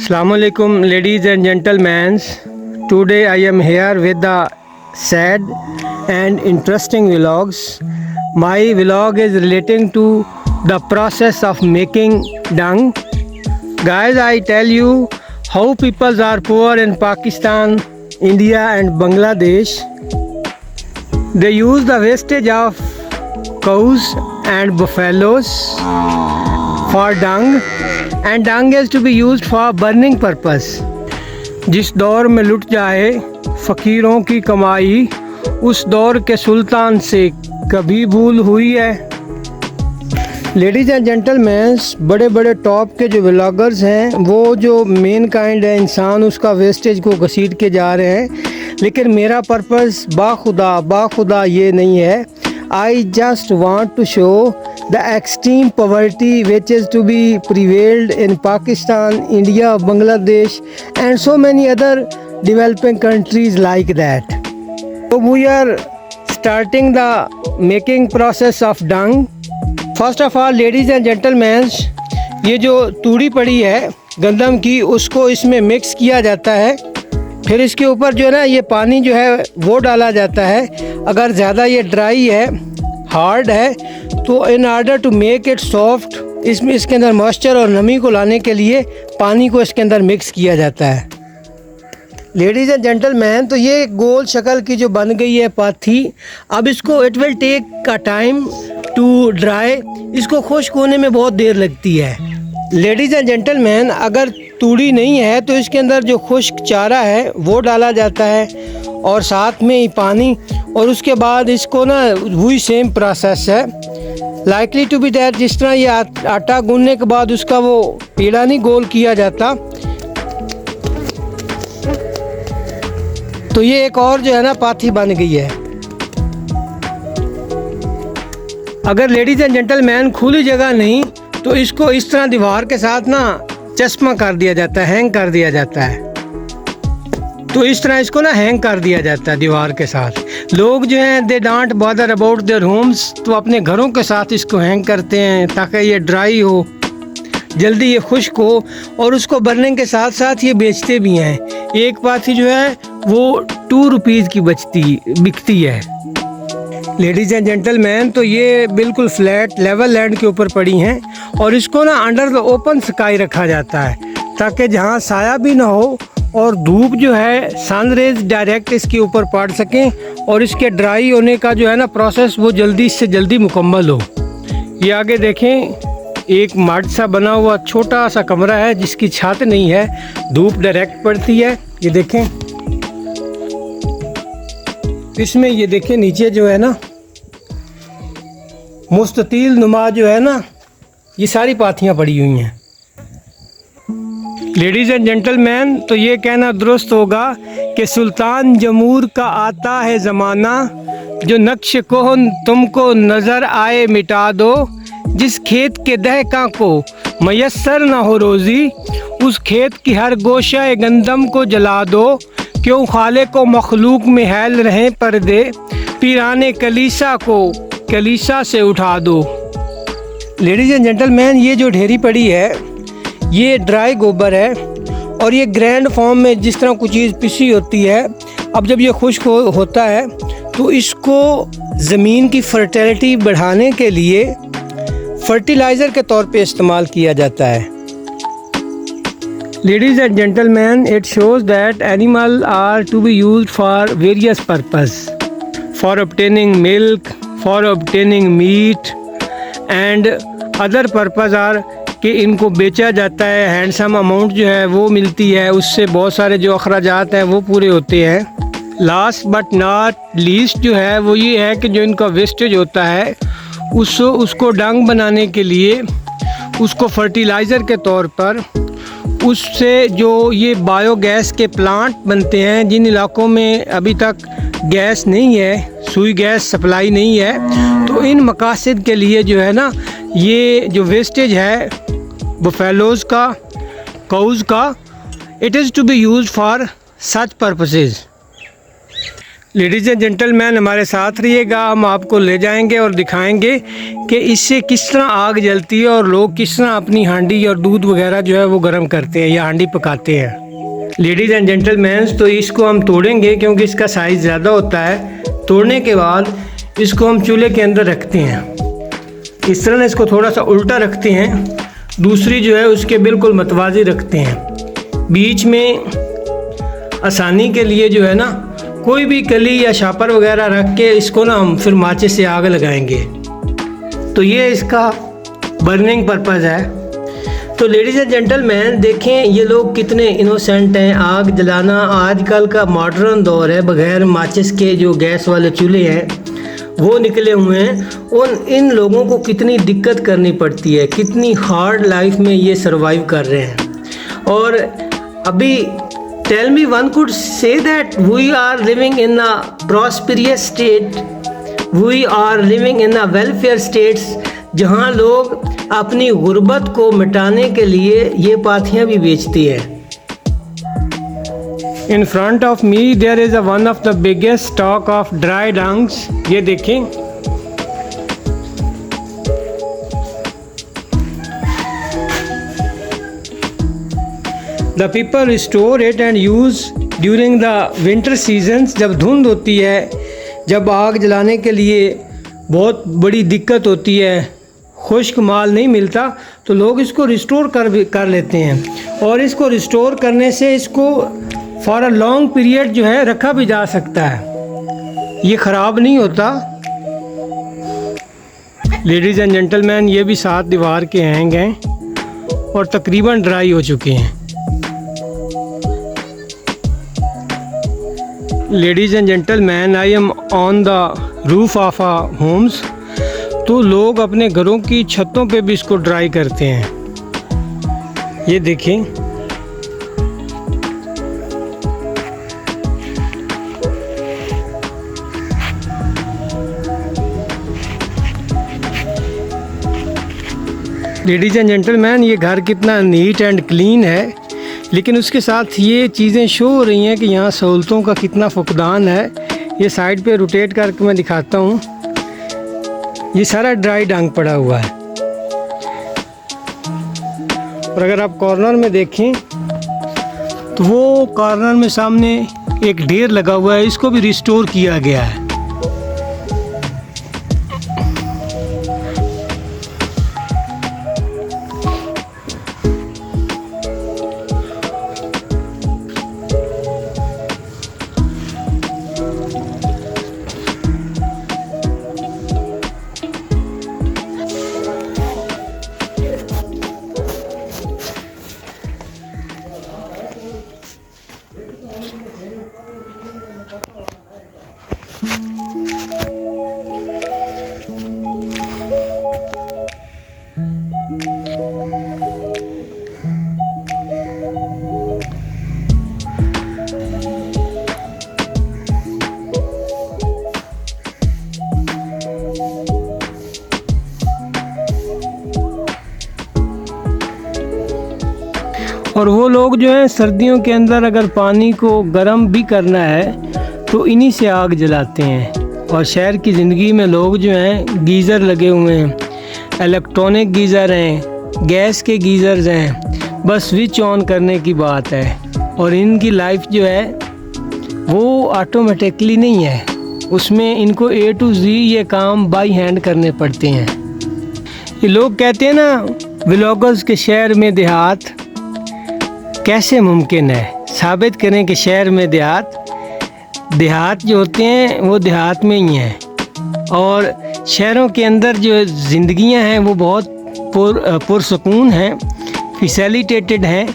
Assalamu alaikum, ladies and gentlemen. Today I am here with the sad and interesting vlogs. My vlog is relating to the process of making dung. Guys, I tell you how people are poor in Pakistan, India and Bangladesh. They use the wastage of cows and buffaloes for dung, and dung is to be used for burning purpose. जिस दौर में लुट जाए फ़कीरों की कमाई, उस दौर के सुल्तान से कभी भूल हुई है। लेडीज़ एंड जेंटलमैन, बड़े बड़े टॉप के जो व्लॉगर्स हैं वो जो मेन काइंड है इंसान, उसका वेस्टेज को घसीट के जा रहे हैं, लेकिन मेरा पर्पस बाखुदा ये नहीं है। I just want to show the extreme poverty which is to be prevailed in Pakistan, India, Bangladesh and so many other developing countries like that. So we are starting the making process of dung. First of all, ladies and gentlemen, ये जो तूड़ी पड़ी है गंदम की, उसको इसमें mix किया जाता है। फिर इसके ऊपर जो है ना ये पानी जो है वो डाला जाता है। अगर ज़्यादा ये ड्राई है, हार्ड है, तो in order to make it soft, इसके अंदर मॉइस्चर और नमी को लाने के लिए पानी को इसके अंदर मिक्स किया जाता है। लेडीज़ एंड जेंटलमैन, तो ये गोल शक्ल की जो बन गई है पाथी, अब इसको इट विल टेक का टाइम टू ड्राई। इसको खुश्क होने में बहुत देर लगती है। लेडीज़ एंड जेंटलमैन, अगर तूड़ी नहीं है तो इसके अंदर जो खुश्क चारा है वो डाला जाता है और साथ में ही पानी, और उसके बाद इसको ना वही सेम प्रोसेस है लाइकली टू बी दैट, जिस तरह ये आटा गूंदने के बाद उसका वो पेड़ा नहीं गोल किया जाता, तो ये एक और जो है ना पाथी बन गई है। अगर लेडीज़ एंड जेंटलमैन खुली जगह नहीं तो इसको इस तरह दीवार के साथ ना चश्मा कर दिया जाता है, हैंग कर दिया जाता है। तो इस तरह इसको ना हैंग कर दिया जाता है दीवार के साथ। लोग जो हैं they don't bother about their homes, तो अपने घरों के साथ इसको हैंग करते हैं ताकि ये ड्राई हो, जल्दी ये खुश्क हो, और उसको बर्निंग के साथ साथ ये बेचते भी हैं। एक पाथी जो है वो 2 रुपीज़ की बिकती है। लेडीज़ एंड जेंटलमैन, तो ये बिल्कुल फ्लैट लेवल लैंड के ऊपर पड़ी हैं और इसको ना अंडर द ओपन स्काई रखा जाता है ताकि जहाँ साया भी ना हो और धूप जो है सन रेज डायरेक्ट इसके ऊपर पड़ सकें और इसके ड्राई होने का जो है ना प्रोसेस वो जल्दी से जल्दी मुकम्मल हो। ये आगे देखें, एक मड सा बना हुआ छोटा सा कमरा है जिसकी छत नहीं है, धूप डायरेक्ट पड़ती है। ये देखें, इसमें ये देखें नीचे जो है ना मुस्ततील नुमा जो है ना ये सारी पाथियाँ पड़ी हुई हैं। लेडीज़ एंड जेंटलमैन, तो ये कहना दुरुस्त होगा कि सुल्तान जमूर का आता है ज़माना, जो नक्श को तुमको नज़र आए मिटा दो। जिस खेत के दहका को मयस्सर न हो रोज़ी, उस खेत की हर गोशा गंदम को जला दो। क्यों खाले को मखलूक में हैल रहें पर्दे, पीराने कलीसा को कलीसा से उठा दो। लेडीज़ एंड जेंटलमैन, ये जो ढेरी पड़ी है ये ड्राई गोबर है और ये ग्रैंड फॉर्म में जिस तरह कोई चीज़ पिसी होती है, अब जब ये खुश्क होता है तो इसको ज़मीन की फर्टिलिटी बढ़ाने के लिए फर्टिलाइज़र के तौर पे इस्तेमाल किया जाता है। Ladies and gentlemen, it shows that animals are to be used for various purposes, for obtaining milk, for obtaining meat and other purpose are कि इनको बेचा जाता है, हैंडसम अमाउंट जो है वो मिलती है, उससे बहुत सारे जो अखराजात हैं वो पूरे होते हैं। लास्ट बट नॉट लीस्ट जो है वो ये है कि जो इनका वेस्टेज होता है उसको डंग बनाने के लिए, उसको फर्टिलाइज़र के तौर पर, उससे जो ये बायोगैस के प्लांट बनते हैं, जिन इलाकों में अभी तक गैस नहीं है, सुई गैस सप्लाई नहीं है, तो इन मकासद के लिए जो है ना ये जो वेस्टेज है बफेलोज़ का, काउज़ का, it is to be used for such purposes. Ladies and gentleman, हमारे साथ रहिएगा, हम आपको ले जाएंगे और दिखाएंगे कि इससे किस तरह आग जलती है और लोग किस तरह अपनी हांडी और दूध वगैरह जो है वो गर्म करते हैं या हांडी पकाते हैं। लेडीज़ एंड जेंटलमैन, तो इसको हम तोड़ेंगे क्योंकि इसका साइज़ ज़्यादा होता है। तोड़ने के बाद इसको हम चूल्हे के अंदर रखते हैं। इस तरह इसको थोड़ा सा उल्टा रखते हैं, दूसरी जो है उसके बिल्कुल मतवाज़ी रखते हैं। बीच में आसानी के लिए जो है ना कोई भी कली या शापर वगैरह रख के इसको ना हम फिर माचिस से आग लगाएंगे। तो ये इसका बर्निंग पर्पज़ है। तो लेडीज़ एंड जेंटलमैन, देखें ये लोग कितने इनोसेंट हैं। आग जलाना आजकल का मॉडर्न दौर है, बग़ैर माचिस के जो गैस वाले चूल्हे हैं वो निकले हुए हैं। और इन लोगों को कितनी दिक्कत करनी पड़ती है, कितनी हार्ड लाइफ में ये सर्वाइव कर रहे हैं। और अभी tell me, one could say that we are living in a prosperous state, we are living in a welfare states, जहाँ लोग अपनी गुर्बत को मिटाने के लिए ये पाथियाँ भी बेचती हैं। In front of me there is a one of the biggest stock of dry dungs। ये देखें, The people store it and use during the winter seasons। जब धुंध होती है, जब आग जलाने के लिए बहुत बड़ी दिक्कत होती है, खुश्क माल नहीं मिलता, तो लोग इसको रिस्टोर कर लेते हैं। और इसको रिस्टोर करने से इसको फॉर अ लॉन्ग पीरियड जो है रखा भी जा सकता है, ये ख़राब नहीं होता। लेडीज़ एंड जेंटलमैन, ये भी 7 दीवार के हैंग हैं और तकरीबन ड्राई हो चुके हैं। Ladies and gentleman, I am on the roof of our homes. तो लोग अपने घरों की छतों पे भी इसको ड्राई करते हैं। ये देखें, लेडीज़ एंड जेंटलमैन, ये घर कितना नीट एंड क्लीन है, लेकिन उसके साथ ये चीज़ें शो हो रही हैं कि यहाँ सहूलतों का कितना फुकदान है। ये साइड पे रोटेट करके मैं दिखाता हूँ, ये सारा ड्राई डंग पड़ा हुआ है। और अगर आप कॉर्नर में देखें तो वो कॉर्नर में सामने एक ढेर लगा हुआ है, इसको भी रिस्टोर किया गया है। और वो लोग जो हैं सर्दियों के अंदर अगर पानी को गर्म भी करना है तो इन्हीं से आग जलाते हैं। और शहर की ज़िंदगी में लोग जो हैं गीज़र लगे हुए हैं, इलेक्ट्रॉनिक गीज़र हैं, गैस के गीज़र्स हैं, बस स्विच ऑन करने की बात है। और इनकी लाइफ जो है वो ऑटोमेटिकली नहीं है, उसमें इनको A to Z ये काम बाई हैंड करने पड़ते हैं। ये लोग कहते हैं ना, व्लॉगर्स के शहर में देहात कैसे मुमकिन है, साबित करें कि शहर में देहात जो होते हैं वो देहात में ही हैं। और शहरों के अंदर जो ज़िंदगियां हैं वो बहुत पुरसकून हैं, फैसिलिटेटेड हैं,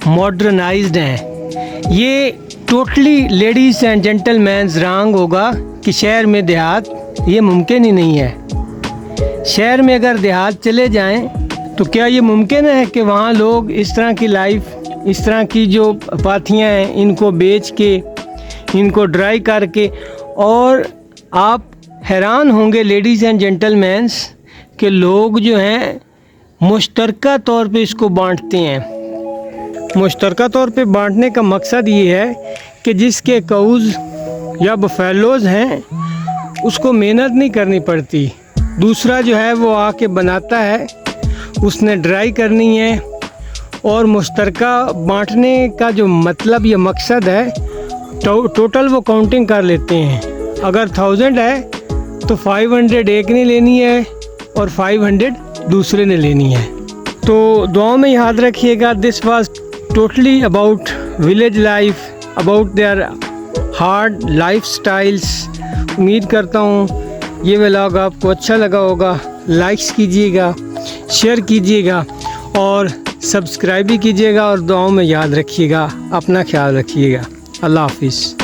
मॉडर्नाइज्ड हैं। ये totally ladies and gentleman wrong होगा कि शहर में देहात ये मुमकिन ही नहीं है। शहर में अगर देहात चले जाएं तो क्या ये मुमकिन है कि वहाँ लोग इस तरह की लाइफ, इस तरह की जो पाथियाँ हैं इनको बेच के, इनको ड्राई करके। और आप हैरान होंगे लेडीज़ एंड जेंटलमैन्स कि लोग जो हैं मुश्तरका तौर पे इसको बांटते हैं। मुश्तरका तौर पे बांटने का मकसद ये है कि जिसके कऊज़ या बफेलोज़ हैं उसको मेहनत नहीं करनी पड़ती। दूसरा जो है वो आके बनाता है, उसने ड्राई करनी है, और मुश्तरका बांटने का जो मतलब या मकसद है टोटल वो काउंटिंग कर लेते हैं। अगर 1000 है तो 500 एक ने लेनी है और 500 दूसरे ने लेनी है। तो दुआ में याद रखिएगा, this was totally about village life, about their hard life styles. उम्मीद करता हूँ ये व्लॉग आपको अच्छा लगा होगा। लाइक्स कीजिएगा, शेयर कीजिएगा और सब्सक्राइब भी कीजिएगा, और दुआओं में याद रखिएगा। अपना ख्याल रखिएगा। अल्लाह हाफिज़।